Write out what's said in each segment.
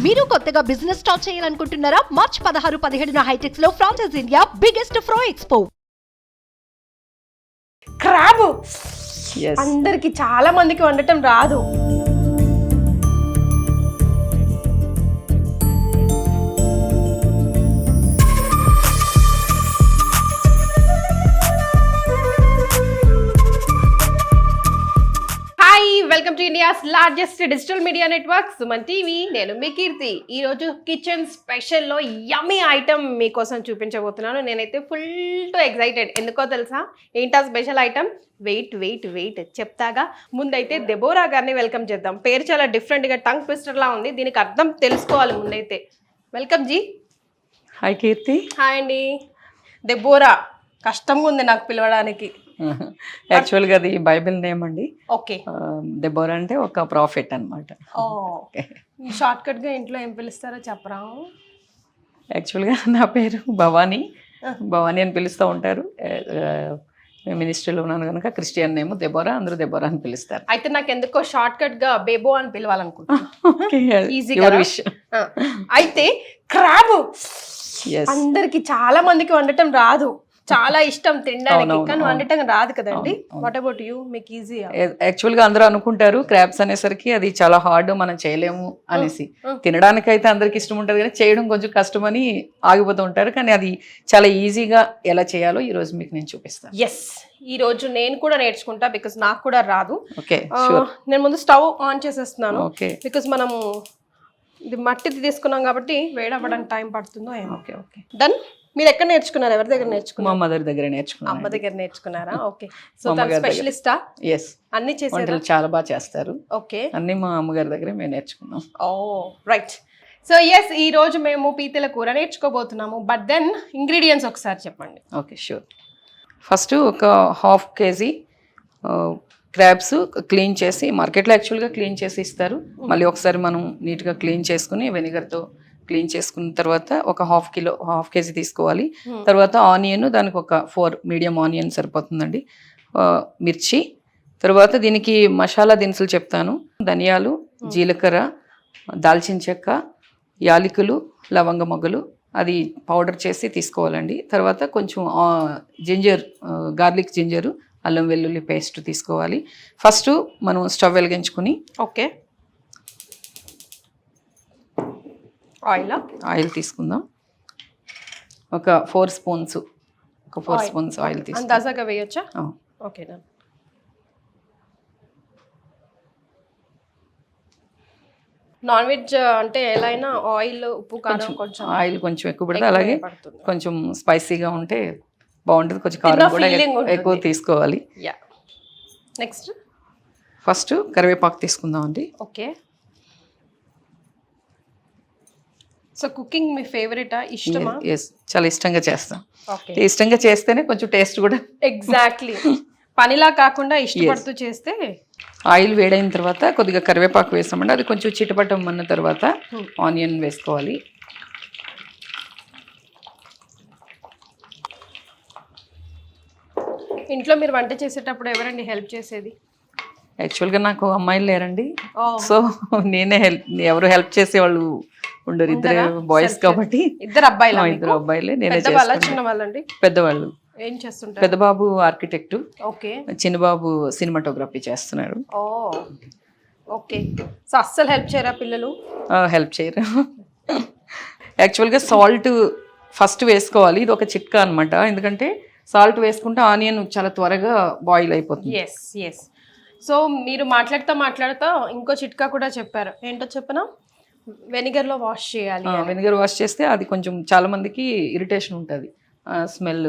మీరు కొత్తగా business start చేయాలనుకుంటున్నారా? మార్చ్ 16-17 హైటెక్స్ లో franchise India biggest ఫ్రో expo. Crab అందరికి చాలా మందికి వండటం రాదు. Welcome to India's largest digital media network Suman TV. నేను మీ కీర్తి. ఈరోజు కిచెన్ స్పెషల్లో యమ్మీ ఐటమ్ మీకోసం చూపించబోతున్నాను. నేనైతే ఫుల్ టు ఎక్సైటెడ్. ఎందుకో తెలుసా? ఏంటా స్పెషల్ ఐటమ్? వెయిట్ చెప్తాగా. ముందైతే దెబోరా గారిని వెల్కమ్ చేద్దాం. పేరు చాలా డిఫరెంట్గా టంగ్ ట్విస్టర్లా ఉంది. దీనికి అర్థం తెలుసుకోవాలి ముందైతే. Welcome ji. Hi Keerthi. Hi అండి. దెబోరా కష్టంగా ఉంది నాకు పిలవడానికి. యాక్చువల్గా అది బైబిల్ నేమ్ అండి. ఓకే. దెబోరా అంటే ఒక ప్రాఫిట్ అనమాట. షార్ట్ కట్ గా ఇంట్లో ఏం పిలుస్తారో చెప్పరా? యాక్చువల్గా నా పేరు భవానీ అని పిలుస్తూ ఉంటారు. మినిస్ట్రీలో ఉన్నాను కనుక క్రిస్టియన్ నేమ్ దెబోరా, అందరూ దెబోరా అని పిలుస్తారు. అయితే నాకు ఎందుకో షార్ట్ కట్ గా బేబో అని పిలవాలనుకుంటున్నాను. అయితే క్రాబ్ అందరికి చాలా మందికి వండటం రాదు, చాలా ఇష్టం తినడానికి, కానీ వండటం రాదు కదండి. What about you? మీకు ఈజీ? యాక్చువల్ గా అందరూ అనుకుంటారు క్రాబ్స్ అనేసరికి అది చాలా హార్డ్, మనం చేయలేము అనేసి. తినడానికి అయితే అందరికి ఇష్టం ఉంటుంది కానీ చేయడం కొంచెం కష్టం అని ఆగిపోతూ ఉంటారు. కానీ అది చాలా ఈజీగా ఎలా చేయాలో ఈ రోజు మీకు నేను చూపిస్తాను. ఎస్, ఈ రోజు నేను కూడా నేర్చుకుంటా, బికాస్ నాకు కూడా రాదు. ఓకే, నేను ముందు స్టవ్ ఆన్ చేసేస్తున్నాను. ఓకే, బికాస్ మనము ఇది మట్టిది తీసుకున్నాం కాబట్టి వేడవ్వడానికి టైం పడుతుందో ఏమో. Okay okay, done. మీరు ఎక్కడ నేర్చుకున్నారు? ఎవరి దగ్గర నేర్చుకున్నారు? మా మదర్ దగ్గర నేర్చుకున్నాను. అమ్మ దగ్గర నేర్చుకున్నారా? ఓకే. సో తన స్పెషలిస్టా? ఎస్, అన్ని చేసారు, చాలా బాగా చేస్తారు. ఓకే. అన్ని మా అమ్మగారి దగ్గర మేము నేర్చుకున్నాం. ఓ రైట్. సో ఎస్, ఈ రోజు మేము పీతల కూర నేర్చుకోబోతున్నాము. బట్ దెన్ ఇంగ్రీడియంట్స్ ఒకసారి చెప్పండి. Okay, sure. ఫస్ట్ ఒక 1/2 kg క్రాబ్స్ క్లీన్ చేసి, మార్కెట్లో యాక్చువల్గా క్లీన్ చేసి ఇస్తారు. మళ్ళీ ఒకసారి మనం నీట్గా క్లీన్ చేసుకుని వెనిగర్తో క్లీన్ చేసుకున్న తర్వాత ఒక 1/2 kg తీసుకోవాలి. తర్వాత ఆనియన్, దానికి ఒక 4 మీడియం ఆనియన్ సరిపోతుందండి. మిర్చి, తర్వాత దీనికి మసాలా దినుసులు చెప్తాను. ధనియాలు, జీలకర్ర, దాల్చిన చెక్క, యాలకులు, లవంగ మొగ్గలు, అది పౌడర్ చేసి తీసుకోవాలండి. తర్వాత కొంచెం జింజర్, గార్లిక్ జింజరు, అల్లం వెల్లుల్లి పేస్ట్ తీసుకోవాలి. ఫస్ట్ మనం స్టవ్ వెలిగించుకుని, ఓకే, ఆయిల్ తీసుకుందాం. ఒక 4 స్పూన్స్ ఆయిల్ తీసుకుందాం. అందాజాగా వేయొచ్చా? ఓకే. నాన్ వెజ్ అంటే ఎలా అయినా ఆయిల్, ఉప్పు, కారం, కొంచెం ఆయిల్ కొంచెం ఎక్కువ పడితే, అలాగే కొంచెం స్పైసీగా ఉంటే బాగుంటుంది. కొంచెం కారం కూడా ఎక్కువ తీసుకోవాలి. నెక్స్ట్ ఫస్ట్ కరివేపాకు తీసుకుందాం అండి. ఓకే. సో కుకింగ్ మీ ఫేవరెటా? ఇష్టమా? ఎస్, చాలా ఇష్టంగా చేస్తాం. ఇష్టంగా చేస్తేనే కొంచెం టేస్ట్ కూడా. ఎగ్జాక్ట్లీ, పనిలా కాకుండా ఇష్టపడుతూ చేస్తే. ఆయిల్ వేడైన తర్వాత కొద్దిగా కరివేపాకు వేసామండి. అది కొంచెం చిటపటం అన్న తర్వాత ఆనియన్ వేసుకోవాలి. ఇంట్లో మీరు వంట చేసేటప్పుడు ఎవరండి హెల్ప్ చేసేది? యాక్చువల్గా నాకు అమ్మాయిలు లేరండి. సో నేనే ఎవరు హెల్ప్ చేసేవాళ్ళు ఉండరు. ఇద్దరు బాయ్స్ కాబట్టి. ఇద్దరు అబ్బాయిలే. నేనే చిన్నవాళ్ళండి. పెద్దవాళ్ళు. ఏం చేస్తుంటారు? పెద్ద బాబు ఆర్కిటెక్ట్, ఓకే. చిన్న బాబు సినిమాటోగ్రఫీ చేస్తున్నారు. ఓకే. సో అస్సలు హెల్ప్ చేయరా పిల్లలు? హెల్ప్ చేయరు. యాక్చువల్గా సాల్ట్ ఫస్ట్ వేసుకోవాలి. ఇది ఒక చిట్కా అనమాట. ఎందుకంటే సాల్ట్ వేసుకుంటే ఆనియన్ చాలా త్వరగా బాయిల్ అయిపోతుంది. ఎస్. సో మీరు మాట్లాడుతూ ఇంకో చిట్కా కూడా చెప్పారు. ఏంటో చెప్పనా? వెనిగర్ లో వాష్ చేయాలి. వెనిగర్ వాష్ చేస్తే అది కొంచెం చాలా మందికి ఇరిటేషన్ ఉంటుంది, స్మెల్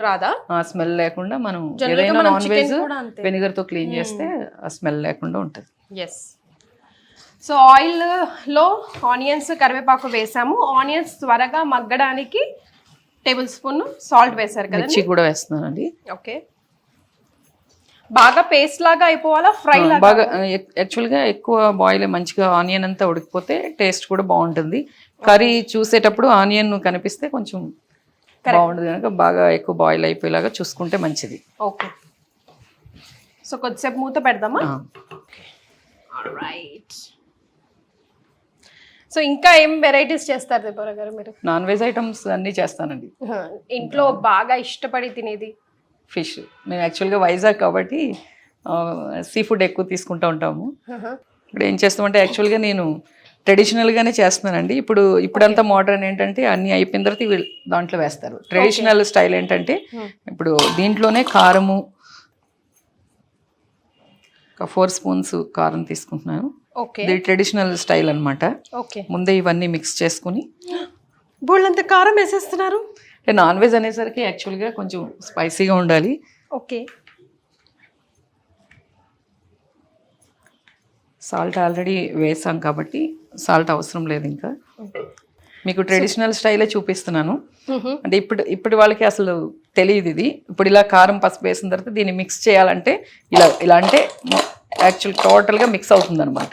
రాదా? స్మెల్ లేకుండా మనం ఏదైనా నాన్ వెజ్ వెనిగర్ తో క్లీన్ చేస్తే ఆ స్మెల్ లేకుండా ఉంటుంది. ఎస్. సో ఆయిల్ లో ఆనియన్స్, కరివేపాకు వేసాము. ఆనియన్స్ త్వరగా మగ్గడానికి టేబుల్ స్పూన్ సాల్ట్ వేసారు కదా. మిర్చి కూడా వేస్తున్నానండి. ఓకే. బాగా పేస్ట్ లాగా అయిపోవాలా? ఫ్రై లాగా? బాగా యాక్చువల్గా ఎక్కువ బాయిల్ మంచిగా ఆనియన్ అంతా ఉడికిపోతే టేస్ట్ కూడా బాగుంటుంది. కర్రీ చూసేటప్పుడు ఆనియన్ కనిపిస్తే కొంచెం బాగుంటుంది కనుక బాగా ఎక్కువ బాయిల్ అయిపోయేలాగా చూసుకుంటే మంచిది. ఓకే. సో కొద్దిసేపు మూత పెడదామా? రైట్. సో ఇంకా ఏం వెరైటీస్ చేస్తారు దేబోరా గారు మీరు? నాన్ వెజ్ ఐటమ్స్ అన్నీ చేస్తానండి. ఇంట్లో బాగా ఇష్టపడి తినేది? ఫిష్. మేము యాక్చువల్గా వైజాగ్ కాబట్టి సీ ఫుడ్ ఎక్కువ తీసుకుంటూ ఉంటాము. ఇప్పుడు ఏం చేస్తామంటే యాక్చువల్గా నేను ట్రెడిషనల్గానే చేస్తున్నానండి. ఇప్పుడంతా మోడర్న్ ఏంటంటే అన్నీ అయిపోయిన తర్వాత దాంట్లో వేస్తారు. ట్రెడిషనల్ స్టైల్ ఏంటంటే ఇప్పుడు దీంట్లోనే కారము ఒక 4 స్పూన్స్ కారం తీసుకుంటున్నాను. ఇది ట్రెడిషనల్ స్టైల్ అనమాట. ముందే ఇవన్నీ మిక్స్ చేసుకుని బోళ్ళంత కారం వేసేస్తున్నారు. నాన్ వెజ్ అనేసరికి యాక్చువల్గా కొంచెం స్పైసీగా ఉండాలి. ఓకే. సాల్ట్ ఆల్రెడీ వేసాం కాబట్టి సాల్ట్ అవసరం లేదు. ఇంకా మీకు ట్రెడిషనల్ స్టైలే చూపిస్తున్నాను. అంటే ఇప్పుడు వాళ్ళకి అసలు తెలియదు ఇది. ఇప్పుడు ఇలా కారం పసుపు వేసిన తర్వాత దీన్ని మిక్స్ చేయాలంటే ఇలా అంటే యాక్చువల్ టోటల్గా మిక్స్ అవుతుంది అనమాట.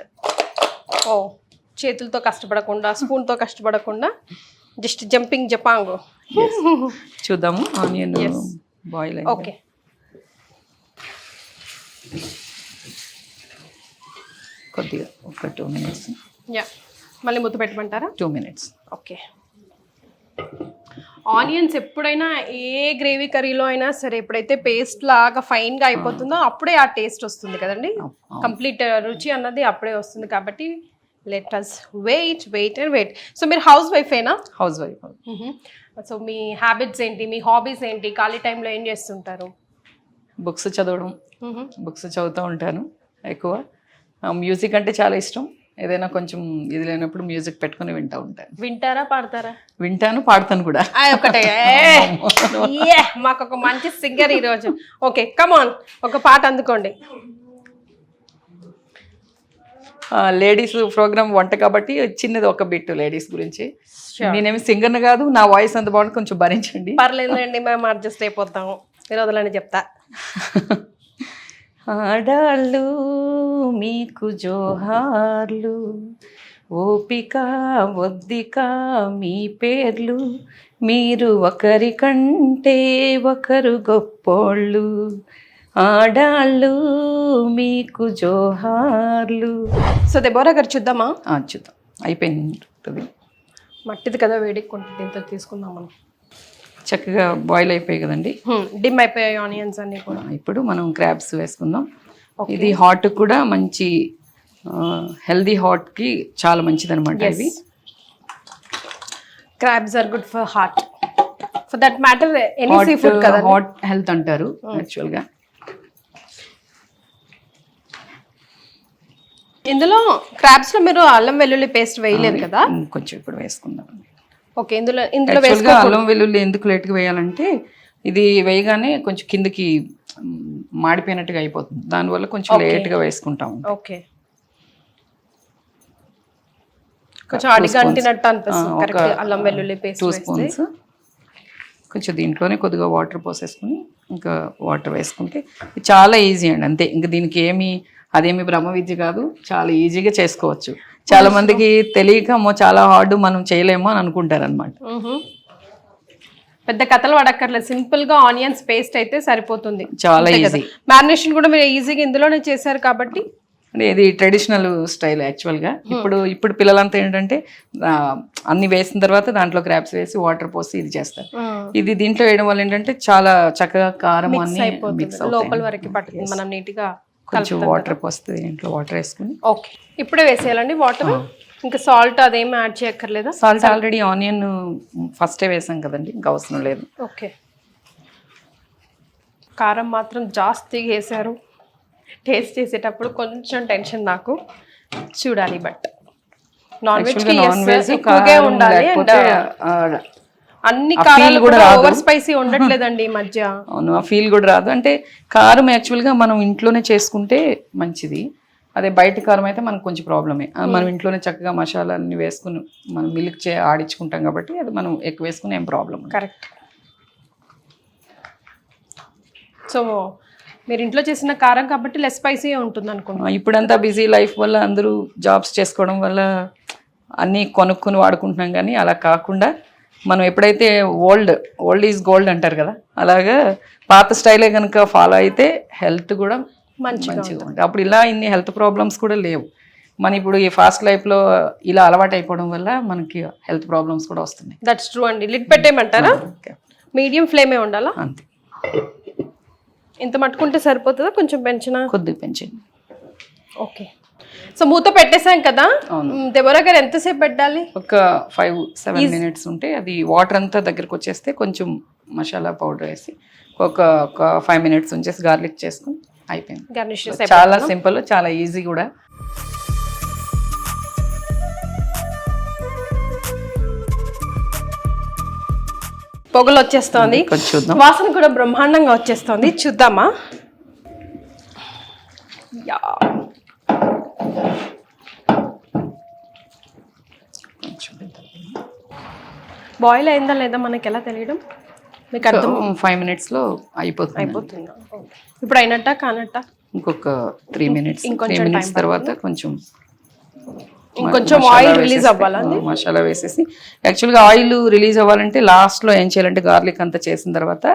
ఓ, చేతులతో కష్టపడకుండా, స్పూన్తో కష్టపడకుండా జస్ట్ జంపింగ్ జపాంగ్. చూద్దాము. ఆనియన్ బాయిల్ అయింది. ఓకే. కొద్దిగా ఒక 2 minutes. మళ్ళీ మూత పెట్టమంటారా? 2 minutes. ఓకే. ఆనియన్స్ ఎప్పుడైనా ఏ గ్రేవీ కర్రీలో అయినా సరే ఎప్పుడైతే పేస్ట్ లాగా ఫైన్గా అయిపోతుందో అప్పుడే ఆ టేస్ట్ వస్తుంది కదండి. కంప్లీట్ రుచి అన్నది అప్పుడే వస్తుంది. కాబట్టి లెట్ us వెయిట్. సో మీరు హౌస్ వైఫేనా? Housewife. సో మీ హ్యాబిట్స్ ఏంటి, మీ హాబీస్ ఏంటి, ఖాళీ టైంలో ఏం చేస్తుంటారు? బుక్స్ చదవడం. బుక్స్ చదువుతూ ఉంటాను ఎక్కువ. మ్యూజిక్ అంటే చాలా ఇష్టం. ఏదైనా కొంచెం ఇది లేనప్పుడు మ్యూజిక్ పెట్టుకుని వింటూ ఉంటాను. వింటారా, పాడతారా? వింటాను, పాడతాను కూడా. ఒకటే మాకు ఒక మంచి సింగర్ ఈరోజు. ఓకే, కమాన్, ఒక పాట అందుకోండి. లేడీస్ ప్రోగ్రామ్ వంట కాబట్టి చిన్నది ఒక బిట్ లేడీస్ గురించి. నేనేమి సింగర్ని కాదు, నా వాయిస్ అంత బాగుంది, కొంచెం భరించండి. పర్లేదండి, మేము అడ్జస్ట్ అయిపోతాము. మీరు వదలని చెప్తా. ఆడాళ్ళు మీకు జోహార్లు, ఓపిక ఒద్దిక మీ పేర్లు, మీరు ఒకరి కంటే ఒకరు గొప్పోళ్ళు, ఆడాళ్ళు మీకు జోహార్లు. సో దెబోరా గారు చూద్దామా? చూద్దాం. అయిపోయింది. మట్టిది కదా, వేడిక్కుంటుంది. ఇంత తీసుకుందాం మనం. చక్కగా బాయిల్ అయిపోయాయి కదండి, డిమ్ అయిపోయాయి ఆనియన్స్ అన్ని కూడా. ఇప్పుడు మనం క్రాబ్స్ వేసుకుందాం. ఇది హాట్ కూడా మంచి హెల్దీ హాట్కి చాలా మంచిది అనమాట. ఇది crabs are good for heart, for that matter any seafood food. Heart health అంటారు యాక్చువల్గా. ఇందులో క్రాబ్స్ లో మీరు అల్లం వెల్లుల్లి పేస్ట్ వేయలేదు కదా? కొంచెం ఇప్పుడు వేసుకుందాం. ఓకే. ఇందులో అల్లం వెల్లుల్లి ఎందుకు లేట్గా వేయాలంటే ఇది వేయగానే కొంచెం కిందకి మాడిపోయినట్టుగా అయిపోతుంది. దానివల్ల కొంచెం లేట్గా వేసుకుంటాం. ఓకే. కొంచెం అడిగంటినట్టు అనిపిస్తుంది కరెక్ట్. అల్లం వెల్లుల్లి పేస్ట్ 2 స్పూన్స్. కొంచెం దీంట్లోనే కొద్దిగా వాటర్ పోసేసుకుని ఇంకా వాటర్ వేసుకుంటే చాలా ఈజీ అండి. అంతే, ఇంకా దీనికి అదేమి బ్రహ్మ విద్య కాదు, చాలా ఈజీగా చేసుకోవచ్చు. చాలా మందికి తెలియక చాలా హార్డ్, మనం చేయలేమో అని అనుకుంటారు అనమాట. పెద్ద కథలు పడక్కర్లేదు, సింపుల్ గా ఆనియన్స్ పేస్ట్ అయితే సరిపోతుంది. చాలా ఈజీ. మ్యారినేషన్ కూడా మీరు ఈజీగా ఇందులోనే చేశారు కాబట్టి. అంటే ఇది ట్రెడిషనల్ స్టైల్ యాక్చువల్గా. ఇప్పుడు పిల్లలంతా ఏంటంటే అన్ని వేసిన తర్వాత దాంట్లో క్రాబ్స్ వేసి వాటర్ పోసి ఇది చేస్తారు. ఇది దీంట్లో వేయడం వల్ల ఏంటంటే చాలా చక్కగా కారం అన్ని మిక్స్ లోపల వరకు పట్టుకుంది. మనం నీట్ గా కొంచెం వాటర్ పోస్తుంది, ఇంట్లో వాటర్ వేసుకుని. ఓకే, ఇప్పుడే వేసేయాలండి వాటర్. ఇంకా సాల్ట్ అదేమి యాడ్ చేయక్కర్లేదా? సాల్ట్ ఆల్రెడీ ఆనియన్ ఫస్టే వేసాం కదండి, ఇంకా అవసరం లేదు. ఓకే. కారం మాత్రం జాస్తిగా వేసారు. టేస్ట్ చేసేటప్పుడు కొంచెం టెన్షన్ నాకు. చూడాలి, బట్ నాన్ వెజ్ ఎక్కువగా ఉండాలి. అన్ని కారాలు కూడా ఓవర్ స్పైసీ ఉండట్లేదండి ఈ మధ్య. అవును, ఆ ఫీల్ కూడా రాదు. అంటే కారం యాక్చువల్గా మనం ఇంట్లోనే చేసుకుంటే మంచిది. అదే బయట కారం అయితే మనకు కొంచెం ప్రాబ్లమే. మనం ఇంట్లోనే చక్కగా మసాలా అన్ని వేసుకుని మనం మిల్క్ ఆడించుకుంటాం కాబట్టి అది మనం ఎక్కువ వేసుకుని ఏం ప్రాబ్లం. కరెక్ట్. సో మీరు ఇంట్లో చేసిన కారం కాబట్టి లెస్ స్పైసీ ఉంటుంది అనుకుంటున్నాను. ఇప్పుడంతా బిజీ లైఫ్ వల్ల అందరూ జాబ్స్ చేసుకోవడం వల్ల అన్నీ కొనుక్కొని వాడుకుంటున్నాం. కానీ అలా కాకుండా మనం ఎప్పుడైతే ఓల్డ్ ఈజ్ గోల్డ్ అంటారు కదా, అలాగా పాత స్టైలే కనుక ఫాలో అయితే హెల్త్ కూడా మంచిగా ఉంటుంది. అప్పుడు ఇలా ఇన్ని హెల్త్ ప్రాబ్లమ్స్ కూడా లేవు. మన ఇప్పుడు ఈ ఫాస్ట్ లైఫ్లో ఇలా అలవాటు అయిపోవడం వల్ల మనకి హెల్త్ ప్రాబ్లమ్స్ కూడా వస్తున్నాయి. దట్స్ ట్రూ అండి. లిడ్ పెట్టేయమంటారా? మీడియం ఫ్లేమే ఉండాలా? అంతే. ఇంత మట్టుకుంటే సరిపోతుందా, కొంచెం పెంచినా? కొద్దిగా పెంచండి. ఓకే. సో మూత పెట్టేసాం కదా, దెబోరా గారు ఎంతసేపు పెట్టాలి? ఒక 5-7 మినిట్స్ ఉంటే అది వాటర్ అంతా దగ్గరకు వచ్చేస్తే కొంచెం మసాలా పౌడర్ వేసి ఒక 5 మినిట్స్ ఉంచేసి గార్లిక్ చేసుకుని అయిపోయింది. గార్నిష్ చాలా సింపుల్, చాలా ఈజీ కూడా. పొగలు వచ్చేస్తోంది, చూద్దాం. వాసన కూడా బ్రహ్మాండంగా వచ్చేస్తోంది. చూద్దామా? బాయిల్ అయిందా లేదా మనకి ఎలా తెలియడం? మీకు అర్థం? 5 మినిట్స్లో అయిపోతుంది. ఇప్పుడు అయినట్ట కానట్ట? ఇంకొక 3 మినిట్స్, 3 మినిట్స్ తర్వాత కొంచెం ఇంకొంచెం ఆయిల్ రిలీజ్ అవ్వాలండి. మసాలా వేసేసి, యాక్చువల్గా ఆయిల్ రిలీజ్ అవ్వాలంటే లాస్ట్లో ఏం చేయాలంటే గార్లిక్ అంతా చేసిన తర్వాత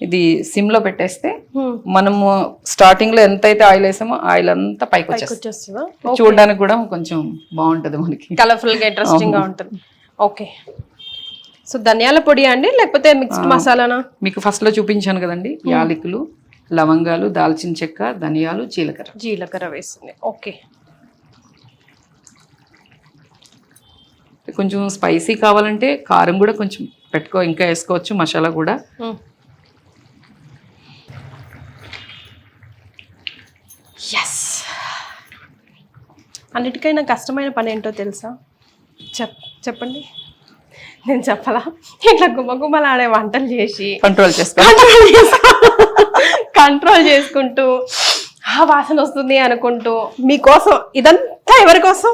ఇది సిమ్ లో పెట్టేస్తే మనము స్టార్టింగ్ లో ఎంత అయితే ఆయిల్ వేసామో ఆయిల్ అంతా పైకి వచ్చేస్తుంది. చూడడానికి కూడా కొంచెం బాగుంటది, మనకి కలర్ఫుల్ గా ఇంట్రెస్టింగ్ గా ఉంటుంది. ఓకే. సో ధనియాల పొడి అండి లేకపోతే మిక్స్డ్ మసాలానా? మీకు ఫస్ట్ లో చూపించాను కదండి, యాలకులు, లవంగాలు, దాల్చిన చెక్క, ధనియాలు, జీలకర్ర వేసింది. ఓకే. కొంచెం స్పైసీ కావాలంటే కారం కూడా కొంచెం ఇంకా వేసుకోవచ్చు, మసాలా కూడా. ఎస్. అన్నిటికైనా కష్టమైన పని ఏంటో తెలుసా? చెప్పండి. నేను చెప్పలా? ఇట్లా గుమ్మగుమ్మలాడే వంటలు చేసి కంట్రోల్ చేసుకుంటూ వాసన వస్తుంది అనుకుంటూ మీకోసం, ఇదంతా ఎవరి కోసం?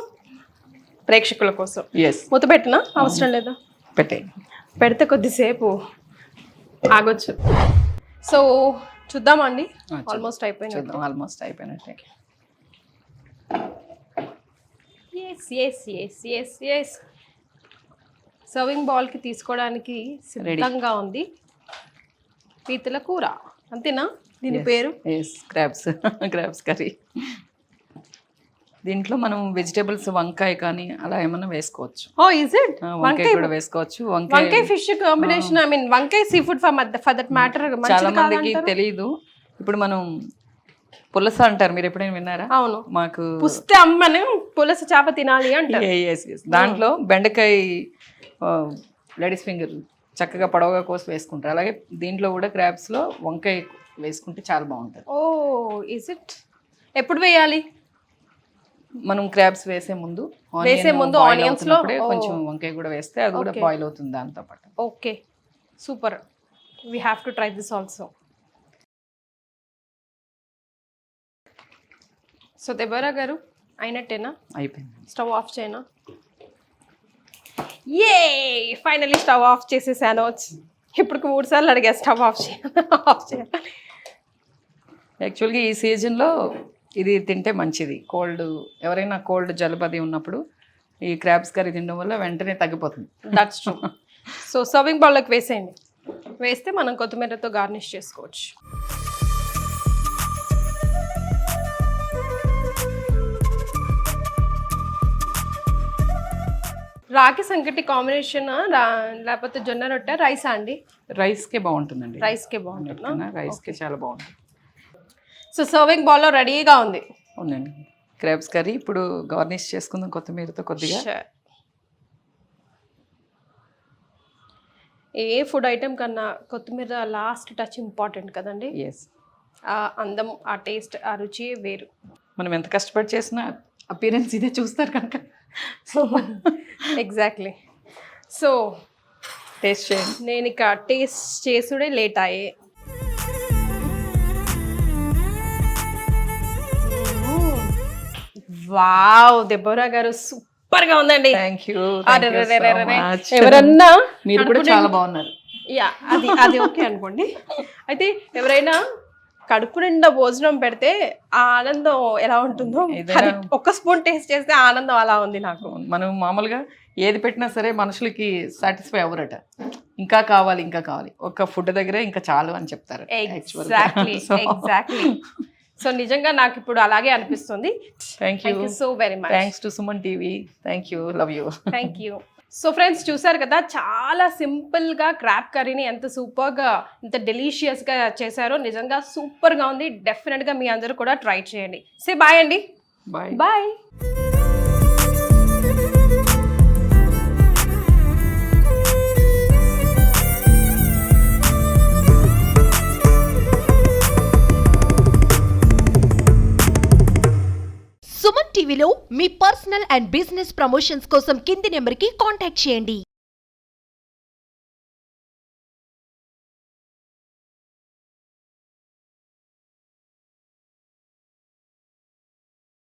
ప్రేక్షకుల కోసం. మూత పెట్టినా అవసరం లేదా? పెడితే కొద్దిసేపు ఆగొచ్చు. సో చూద్దామండి. ఆల్మోస్ట్ అయిపోయినట్టే. ఎస్. సర్వింగ్ బౌల్కి తీసుకోవడానికి సిద్ధంగా ఉంది. పీతల కూర, అంతేనా దీని పేరు? Crabs curry. దీంట్లో మనం వెజిటేబుల్స్, వంకాయ కానీ అలా ఏమన్నా వేసుకోవచ్చు. Is it? వంకాయ కూడా వేసుకోవచ్చు. వంకాయ ఫిష్ కాంబినేషన్, ఐ మీన్ వంకాయ sea food for that matter. చాలా మందికి తెలియదు. ఇప్పుడు మనం పులస అంటారు, మీరు ఎప్పుడైనా విన్నారా? అవును. మాకు పుస్తే అమ్మని పులస చేప తినాలి అంటారు. దాంట్లో బెండకాయ, లేడీస్ ఫింగర్ చక్కగా పొడవుగా కోసి వేసుకుంటారు. అలాగే దీంట్లో కూడా క్రాబ్స్ లో వంకాయ వేసుకుంటే చాలా బాగుంటుంది. Is it? ఎప్పుడు వేయాలి? మనం క్రాబ్స్ వేసే ముందు ఆనియన్స్ లో కొంచెం వంకాయ కూడా వేస్తే అది కూడా బాయిల్ అవుతుంది దాంతో పాటు. Okay, super. We have to try this also. So Deborah గారు అయినట్టేనా? అయిపోయింది. స్టవ్ ఆఫ్ చేయనా? ఫైనలీ స్టవ్ ఆఫ్ చేసేసాను. ఇప్పుడు 3 సార్లు అడిగా స్టవ్ ఆఫ్ చేయాలి. యాక్చువల్గా ఈ సీజన్లో ఇది తింటే మంచిది. ఎవరైనా కోల్డ్, జలుబది ఉన్నప్పుడు ఈ క్రాబ్స్ కర్రీ తినడం వల్ల వెంటనే తగ్గిపోతుంది. That's true. సో సర్వింగ్ బౌల్లోకి వేసేయండి. వేస్తే మనం కొత్తిమీరతో గార్నిష్ చేసుకోవచ్చు. రాగి సంకటి కాంబినేషన్ లేకపోతే జొన్న రొట్టె, రైసా అండి? రైస్కే బాగుంటుందండి. రైస్కే బాగుంటుంది. రైస్కే చాలా బాగుంటుంది. సో సర్వింగ్ బౌల్లో రెడీగా ఉందండి క్రాబ్స్ కర్రీ. ఇప్పుడు గార్నిష్ చేసుకుందాం కొత్తిమీరతో కొద్దిగా. ఏ ఫుడ్ ఐటెం కన్నా కొత్తిమీర లాస్ట్ టచ్ ఇంపార్టెంట్ కదండి. ఆ అందం, ఆ టేస్ట్, ఆ రుచి వేరు. మనం ఎంత కష్టపడి చేసినా అపియరెన్స్ ఇదే చూస్తారు కనుక. ఎగ్జాక్ట్లీ. సో టేస్ట్ చేయండి. నేను ఇక టేస్ట్ చేసుడే లేట్ అయ్యే. వావ్, దెబోరా గారు సూపర్ గా ఉందండి. థాంక్యూ. ఎవరన్నా మీరు కూడా చాలా బాగున్నారు. అది ఓకే అనుకోండి. అయితే ఎవరైనా కడుపు నిండా భోజనం పెడితే ఆ ఆనందం ఎలా ఉంటుందో, ఒక్క స్పూన్ టేస్ట్ చేస్తే ఆనందం అలా ఉంది నాకు. మనం మామూలుగా ఏది పెట్టినా సరే మనుషులకి సాటిస్ఫై అవ్వరట. ఇంకా కావాలి. ఒక ఫుడ్ దగ్గరే ఇంకా చాలు అని చెప్తారు. ఎగ్జాక్ట్లీ. సో నిజంగా నాకు ఇప్పుడు అలాగే అనిపిస్తుంది. Thank thank you you so very much. Thanks to Suman TV. Thank you, love you. Thank you. So friends చూసారు కదా, చాలా సింపుల్గా క్రాబ్ కర్రీని ఎంత సూపర్గా ఎంత డెలీషియస్గా చేశారో. నిజంగా సూపర్గా ఉంది. డెఫినెట్గా మీ అందరూ కూడా ట్రై చేయండి. సే బాయ్ అండి. బాయ్. బాయ్. సుమన్ టీవీలో మీ పర్సనల్ అండ్ బిజినెస్ ప్రమోషన్స్ కోసం కింది నెంబర్కి కాంటాక్ట్ చేయండి.